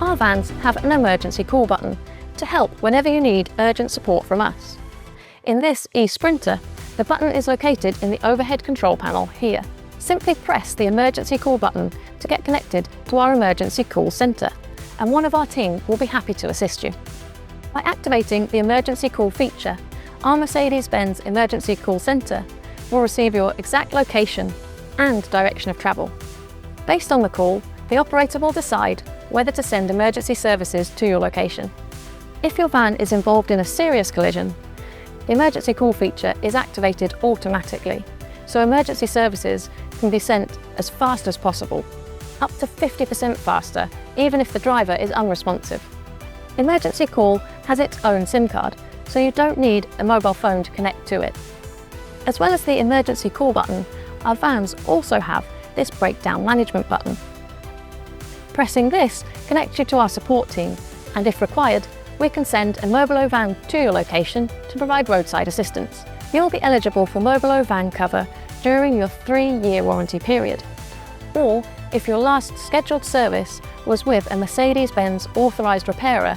our vans have an emergency call button to help whenever you need urgent support from us. In this eSprinter, the button is located in the overhead control panel here. Simply press the emergency call button to get connected to our emergency call centre, and one of our team will be happy to assist you. By activating the emergency call feature, our Mercedes-Benz emergency call centre will receive your exact location and direction of travel. Based on the call, the operator will decide whether to send emergency services to your location. If your van is involved in a serious collision, the emergency call feature is activated automatically, so emergency services can be sent as fast as possible, up to 50% faster, even if the driver is unresponsive. Emergency call has its own SIM card, so you don't need a mobile phone to connect to it. As well as the emergency call button, our vans also have this breakdown management button. Pressing this connects you to our support team, and if required, we can send a Mobilo van to your location to provide roadside assistance. You'll be eligible for Mobilo van cover during your 3-year warranty period, or if your last scheduled service was with a Mercedes-Benz authorised repairer,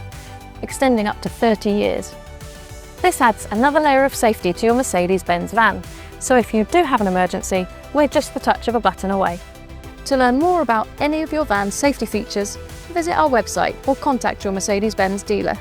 extending up to 30 years. This adds another layer of safety to your Mercedes-Benz van, so if you do have an emergency, we're just the touch of a button away. To learn more about any of your van's safety features, visit our website or contact your Mercedes-Benz dealer.